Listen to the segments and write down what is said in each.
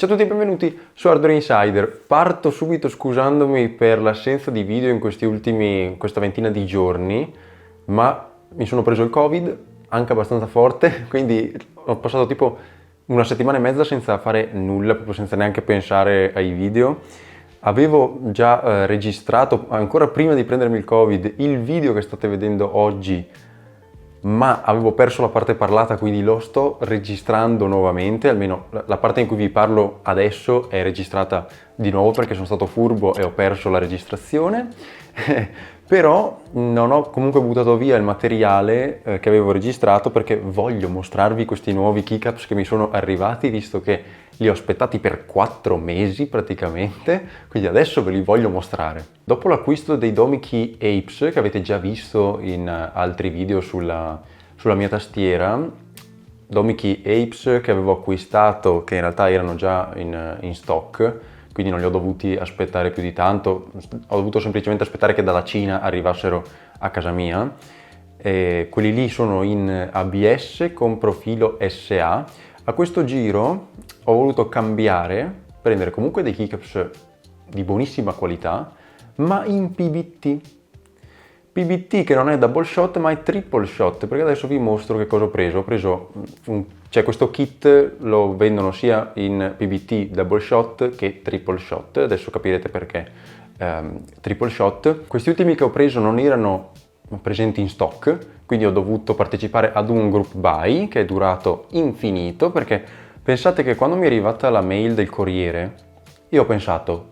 Ciao a tutti e benvenuti su Hardware Insider. Parto subito scusandomi per l'assenza di video in questa ventina di giorni, ma mi sono preso il Covid, anche abbastanza forte, quindi ho passato tipo una settimana e mezza senza fare nulla, proprio senza neanche pensare ai video. Avevo già registrato, ancora prima di prendermi il Covid, il video che state vedendo oggi, ma avevo perso la parte parlata, quindi lo sto registrando nuovamente, almeno la parte in cui vi parlo adesso è registrata di nuovo perché sono stato furbo e ho perso la registrazione, però non ho comunque buttato via il materiale che avevo registrato perché voglio mostrarvi questi nuovi keycaps che mi sono arrivati, visto che li ho aspettati per 4 mesi praticamente, quindi adesso ve li voglio mostrare. Dopo l'acquisto dei Domiki Apes, che avete già visto in altri video sulla mia tastiera, Domiki Apes che avevo acquistato, che in realtà erano già in stock, quindi non li ho dovuti aspettare più di tanto, ho dovuto semplicemente aspettare che dalla Cina arrivassero a casa mia. Quelli lì sono in ABS con profilo SA. A questo giro ho voluto cambiare, prendere comunque dei keycaps di buonissima qualità, ma in PBT. PBT che non è double shot ma è triple shot, perché adesso vi mostro che cosa ho preso. Cioè questo kit lo vendono sia in PBT double shot che triple shot, adesso capirete perché triple shot. Questi ultimi che ho preso non erano presenti in stock, quindi ho dovuto partecipare ad un group buy che è durato infinito, perché pensate che quando mi è arrivata la mail del corriere io ho pensato: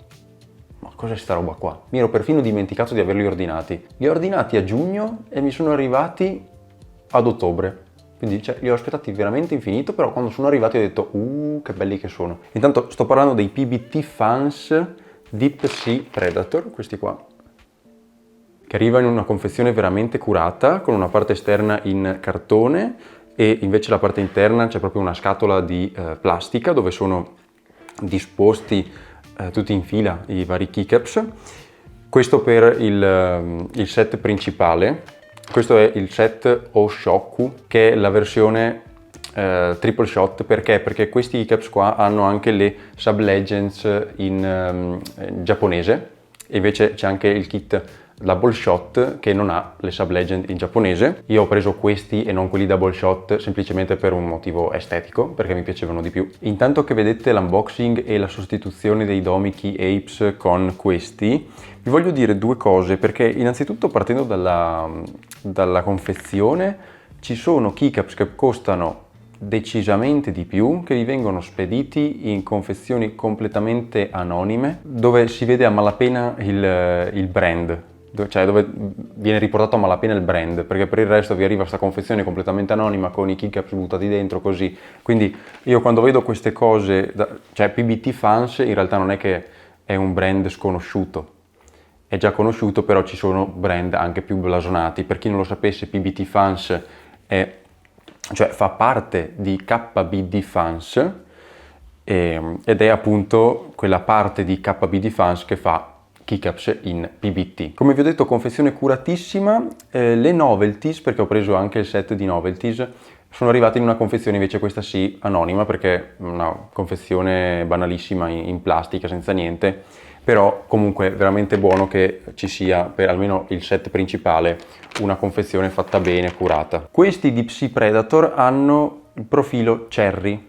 ma cos'è sta roba qua? Mi ero perfino dimenticato di averli ordinati. Li ho ordinati a giugno e mi sono arrivati ad ottobre. Quindi li ho aspettati veramente infinito, però quando sono arrivati ho detto che belli che sono. Intanto sto parlando dei PBT Fans Deep Sea Predator, questi qua, che arriva in una confezione veramente curata, con una parte esterna in cartone e invece la parte interna c'è proprio una scatola di plastica dove sono disposti tutti in fila i vari keycaps. Questo per il set principale. Questo è il set Oshoku, che è la versione triple shot. Perché? Perché questi keycaps qua hanno anche le Sub Legends in giapponese, e invece c'è anche il kit double shot che non ha le Sub Legend in giapponese. Io ho preso questi e non quelli double shot semplicemente per un motivo estetico, perché mi piacevano di più. Intanto che vedete l'unboxing e la sostituzione dei Domiki Apes con questi, vi voglio dire due cose, perché innanzitutto partendo dalla confezione ci sono keycaps che costano decisamente di più, che vi vengono spediti in confezioni completamente anonime, dove si vede a malapena il brand, cioè dove viene riportato a malapena il brand, perché per il resto vi arriva questa confezione completamente anonima con i keycaps buttati dentro così. Quindi io quando vedo queste cose, cioè PBT Fans in realtà non è che è un brand sconosciuto, è già conosciuto, però ci sono brand anche più blasonati. Per chi non lo sapesse, PBT Fans fa parte di KBD Fans ed è appunto quella parte di KBD Fans che fa keycaps in PBT. Come vi ho detto, confezione curatissima. Le novelties, perché ho preso anche il set di novelties, sono arrivate in una confezione invece questa sì anonima, perché è una confezione banalissima in plastica senza niente, però comunque veramente buono che ci sia per almeno il set principale una confezione fatta bene, curata. Questi Deep Sea Predator hanno il profilo Cherry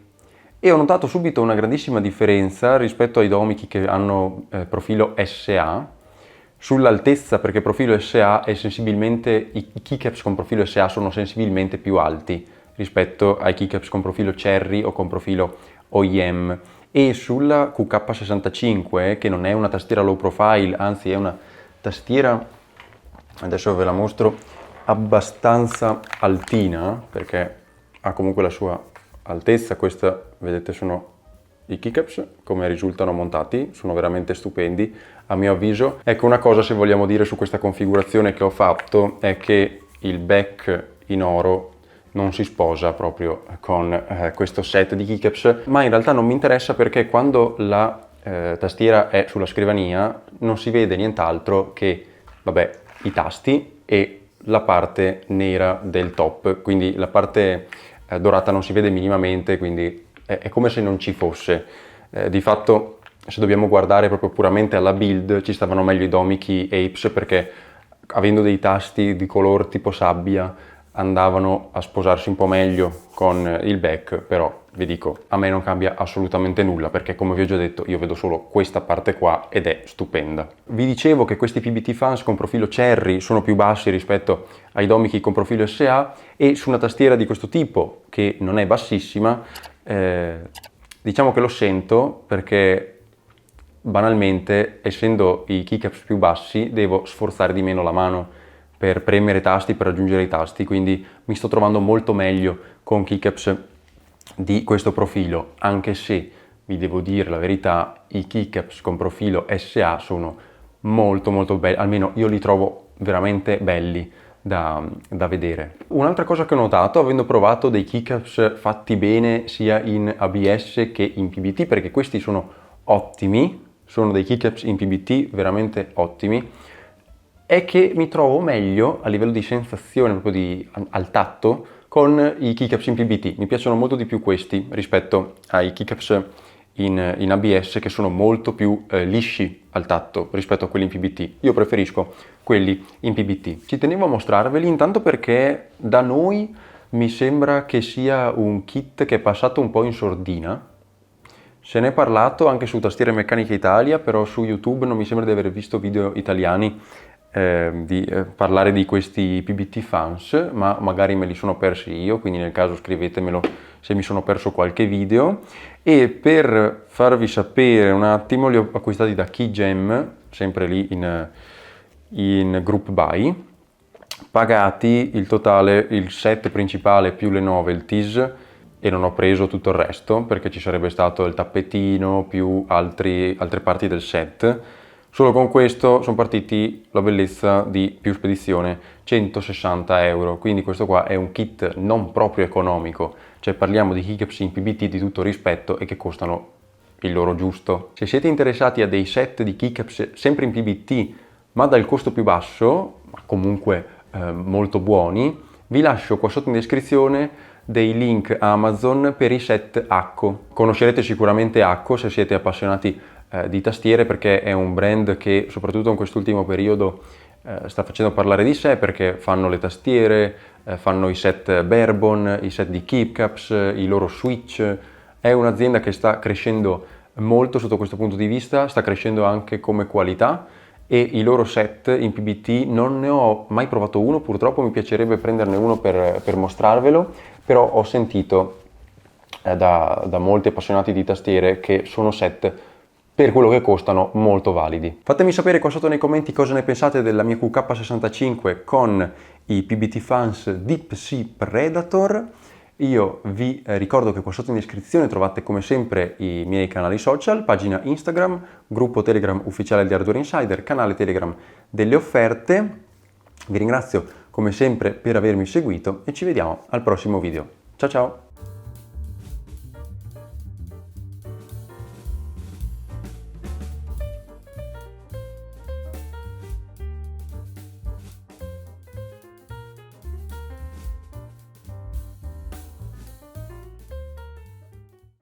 e ho notato subito una grandissima differenza rispetto ai Domiki che hanno profilo SA sull'altezza, perché profilo SA è sensibilmente, i keycaps con profilo SA sono sensibilmente più alti rispetto ai keycaps con profilo Cherry o con profilo OEM. E sulla QK65, che non è una tastiera low profile, anzi è una tastiera, adesso ve la mostro, abbastanza altina, perché ha comunque la sua altezza. Questa, vedete, sono i keycaps come risultano montati, sono veramente stupendi a mio avviso. Ecco, una cosa se vogliamo dire su questa configurazione che ho fatto è che il back in oro non si sposa proprio con questo set di keycaps, ma in realtà non mi interessa, perché quando la tastiera è sulla scrivania non si vede nient'altro che, vabbè, i tasti e la parte nera del top, quindi la parte dorata non si vede minimamente, quindi è come se non ci fosse. Di fatto, se dobbiamo guardare proprio puramente alla build, ci stavano meglio i Domichi Apes perché avendo dei tasti di color tipo sabbia andavano a sposarsi un po' meglio con il back, però vi dico, a me non cambia assolutamente nulla perché come vi ho già detto io vedo solo questa parte qua ed è stupenda. Vi dicevo che questi PBT Fans con profilo Cherry sono più bassi rispetto ai Domichi con profilo SA e su una tastiera di questo tipo, che non è bassissima, diciamo che lo sento perché banalmente, essendo i keycaps più bassi, devo sforzare di meno la mano per premere tasti, per raggiungere i tasti, quindi mi sto trovando molto meglio con keycaps di questo profilo, anche se vi devo dire la verità, i keycaps con profilo SA sono molto belli, almeno io li trovo veramente belli da vedere. Un'altra cosa che ho notato, avendo provato dei keycaps fatti bene sia in ABS che in PBT, perché questi sono ottimi, sono dei keycaps in PBT veramente ottimi, è che mi trovo meglio a livello di sensazione, proprio al tatto, con i keycaps in PBT. Mi piacciono molto di più questi rispetto ai keycaps in ABS che sono molto più lisci al tatto rispetto a quelli in PBT. Io preferisco quelli in PBT. Ci tenevo a mostrarveli intanto perché da noi mi sembra che sia un kit che è passato un po' in sordina. Se ne è parlato anche su Tastiere Meccaniche Italia, però su YouTube non mi sembra di aver visto video italiani parlare di questi PBT Fans, ma magari me li sono persi io, quindi nel caso scrivetemelo se mi sono perso qualche video. E per farvi sapere un attimo, li ho acquistati da KeyGem, sempre lì in group buy, pagati il totale, il set principale più le novelties, e non ho preso tutto il resto perché ci sarebbe stato il tappetino più altre parti del set. Solo con questo sono partiti la bellezza di più spedizione, 160 euro, quindi questo qua è un kit non proprio economico, cioè parliamo di keycaps in PBT di tutto rispetto e che costano il loro giusto. Se siete interessati a dei set di keycaps sempre in PBT ma dal costo più basso, ma comunque molto buoni, vi lascio qua sotto in descrizione dei link Amazon per i set Acco. Conoscerete sicuramente Acco se siete appassionati di tastiere perché è un brand che soprattutto in quest'ultimo periodo sta facendo parlare di sé perché fanno le tastiere, fanno i set Bourbon, i set di keycaps, i loro switch. È un'azienda che sta crescendo molto sotto questo punto di vista, sta crescendo anche come qualità e i loro set in PBT non ne ho mai provato uno, purtroppo mi piacerebbe prenderne uno per mostrarvelo, però ho sentito da molti appassionati di tastiere che sono set per quello che costano molto validi. Fatemi sapere qua sotto nei commenti cosa ne pensate della mia QK65 con i PBT Fans Deep Sea Predator. Io vi ricordo che qua sotto in descrizione trovate come sempre i miei canali social, pagina Instagram, gruppo Telegram ufficiale di Hardware Insider, canale Telegram delle offerte. Vi ringrazio come sempre per avermi seguito e ci vediamo al prossimo video. Ciao ciao!